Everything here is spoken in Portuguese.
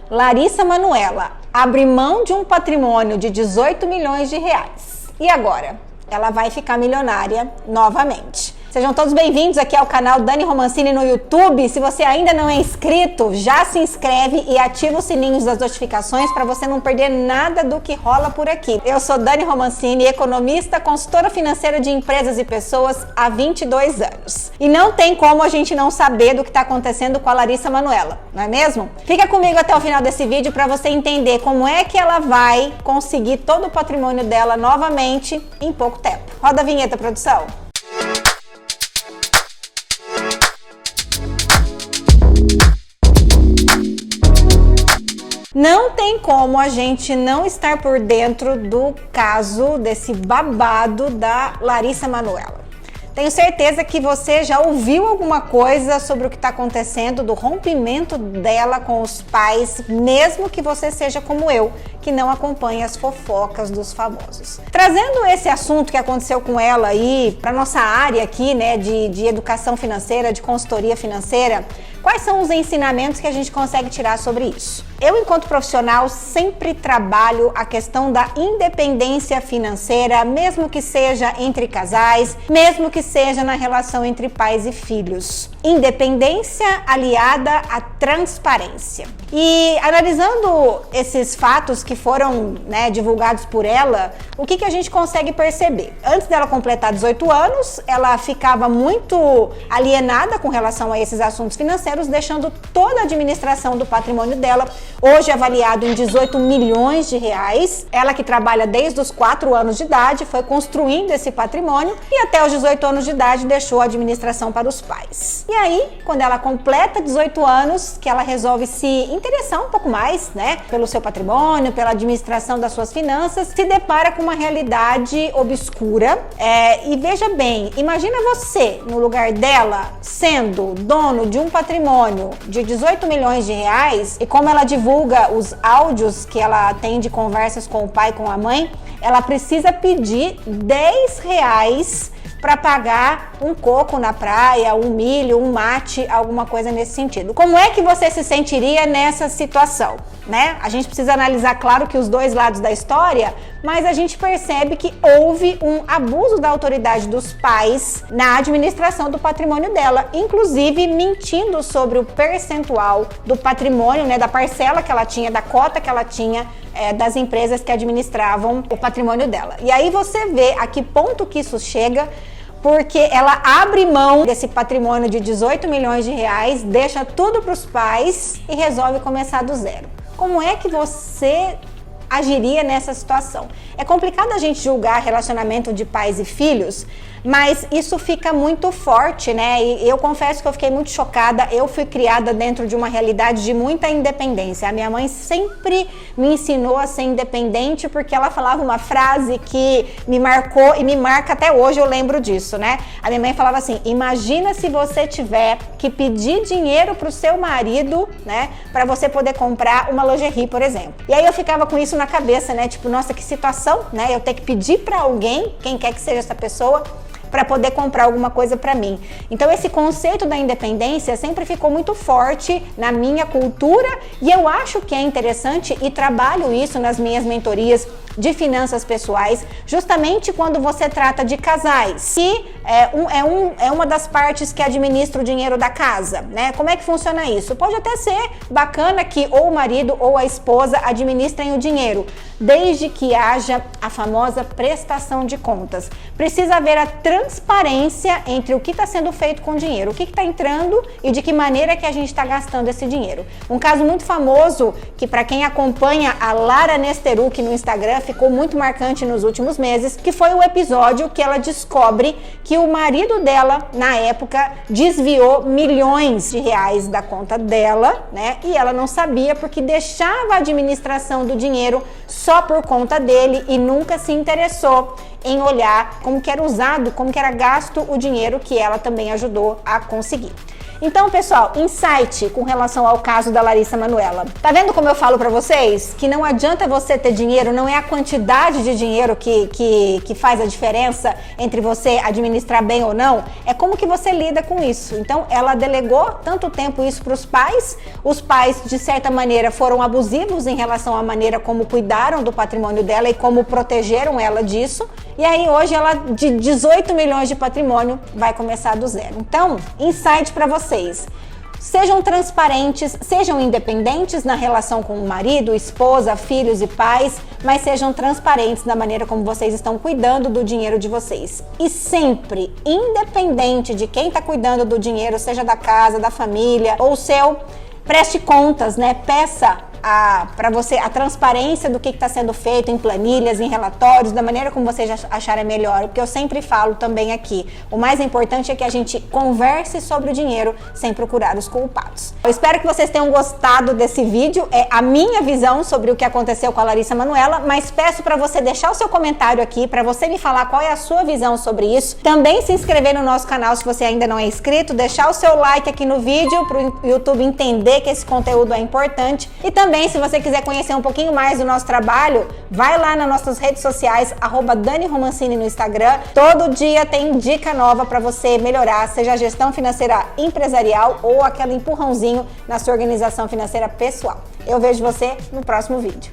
Larissa Manoela abre mão de um patrimônio de 18 milhões de reais. E agora? Ela vai ficar milionária novamente. Sejam todos bem-vindos aqui ao canal Dani Romancini no YouTube. Se você ainda não é inscrito, já se inscreve e ativa os sininhos das notificações para você não perder nada do que rola por aqui. Eu sou Dani Romancini, economista, consultora financeira de empresas e pessoas há 22 anos. E não tem como a gente não saber do que está acontecendo com a Larissa Manoela, não é mesmo? Fica comigo até o final desse vídeo para você entender como é que ela vai conseguir todo o patrimônio dela novamente em pouco tempo. Roda a vinheta, produção. Não tem como a gente não estar por dentro do caso desse babado da Larissa Manoela. Tenho certeza que você já ouviu alguma coisa sobre o que está acontecendo, do rompimento dela com os pais, mesmo que você seja como eu, que não acompanha as fofocas dos famosos. Trazendo esse assunto que aconteceu com ela aí para nossa área aqui, né, de educação financeira, de consultoria financeira, quais são os ensinamentos que a gente consegue tirar sobre isso? Eu, enquanto profissional, sempre trabalho a questão da independência financeira, mesmo que seja entre casais, mesmo que seja na relação entre pais e filhos. Independência aliada à transparência. E analisando esses fatos que foram, divulgados por ela, o que a gente consegue perceber? Antes dela completar 18 anos, ela ficava muito alienada com relação a esses assuntos financeiros, deixando toda a administração do patrimônio dela, hoje avaliado em 18 milhões de reais. Ela, que trabalha desde os 4 anos de idade, foi construindo esse patrimônio e até os 18 anos de idade deixou a administração para os pais. E aí, quando ela completa 18 anos, que ela resolve se interessar um pouco mais, pelo seu patrimônio, pela administração das suas finanças, se depara com uma realidade obscura. E veja bem, imagina você no lugar dela, sendo dono de um patrimônio de 18 milhões de reais, e como ela divulga os áudios que ela tem de conversas com o pai e com a mãe, ela precisa pedir 10 reais para pagar um coco na praia, um milho, um mate, alguma coisa nesse sentido. Como é que você se sentiria nessa situação, A gente precisa analisar, claro, que os dois lados da história, mas a gente percebe que houve um abuso da autoridade dos pais na administração do patrimônio dela, inclusive mentindo sobre o percentual do patrimônio, da parcela que ela tinha, da cota que ela tinha das empresas que administravam o patrimônio dela. E aí você vê a que ponto que isso chega, porque ela abre mão desse patrimônio de 18 milhões de reais, deixa tudo para os pais e resolve começar do zero. Como é que você agiria nessa situação? É complicado a gente julgar relacionamento de pais e filhos, mas isso fica muito forte, E eu confesso que eu fiquei muito chocada. Eu fui criada dentro de uma realidade de muita independência. A minha mãe sempre me ensinou a ser independente, porque ela falava uma frase que me marcou e me marca até hoje, eu lembro disso, A minha mãe falava assim: imagina se você tiver que pedir dinheiro pro seu marido, para você poder comprar uma lingerie, por exemplo. E aí eu ficava com isso na cabeça, Tipo, nossa, que situação, Eu ter que pedir para alguém, quem quer que seja essa pessoa, para poder comprar alguma coisa para mim. Então esse conceito da independência sempre ficou muito forte na minha cultura, e eu acho que é interessante, e trabalho isso nas minhas mentorias de finanças pessoais, justamente quando você trata de casais, e é uma das partes que administra o dinheiro da casa, Como é que funciona isso? Pode até ser bacana que ou o marido ou a esposa administrem o dinheiro, desde que haja a famosa prestação de contas. Precisa haver a transparência entre o que está sendo feito com o dinheiro, o que está entrando e de que maneira que a gente está gastando esse dinheiro. Um caso muito famoso, que para quem acompanha a Lara Nesteruk no Instagram, ficou muito marcante nos últimos meses, que foi o episódio que ela descobre que o marido dela, na época, desviou milhões de reais da conta dela, E ela não sabia, porque deixava a administração do dinheiro só por conta dele e nunca se interessou em olhar como que era usado, como que era gasto o dinheiro que ela também ajudou a conseguir. Então, pessoal, insight com relação ao caso da Larissa Manoela. Tá vendo como eu falo pra vocês? Que não adianta você ter dinheiro, não é a quantidade de dinheiro que faz a diferença entre você administrar bem ou não, é como que você lida com isso. Então, ela delegou tanto tempo isso pros pais, os pais, de certa maneira, foram abusivos em relação à maneira como cuidaram do patrimônio dela e como protegeram ela disso, e aí hoje ela, de 18 milhões de patrimônio, vai começar do zero. Então, insight pra vocês. Sejam transparentes, sejam independentes na relação com o marido, esposa, filhos e pais, mas sejam transparentes na maneira como vocês estão cuidando do dinheiro de vocês. E sempre, independente de quem está cuidando do dinheiro, seja da casa, da família ou seu, preste contas, né? Peça para você a transparência do que está sendo feito em planilhas, em relatórios, da maneira como vocês acharem melhor, porque eu sempre falo também aqui, o mais importante é que a gente converse sobre o dinheiro sem procurar os culpados. Eu espero que vocês tenham gostado desse vídeo, é a minha visão sobre o que aconteceu com a Larissa Manoela, mas peço para você deixar o seu comentário aqui, para você me falar qual é a sua visão sobre isso, também se inscrever no nosso canal se você ainda não é inscrito, deixar o seu like aqui no vídeo para o YouTube entender que esse conteúdo é importante e também se você quiser conhecer um pouquinho mais do nosso trabalho, vai lá nas nossas redes sociais, @DaniRomancini no Instagram. Todo dia tem dica nova para você melhorar, seja a gestão financeira empresarial ou aquele empurrãozinho na sua organização financeira pessoal. Eu vejo você no próximo vídeo.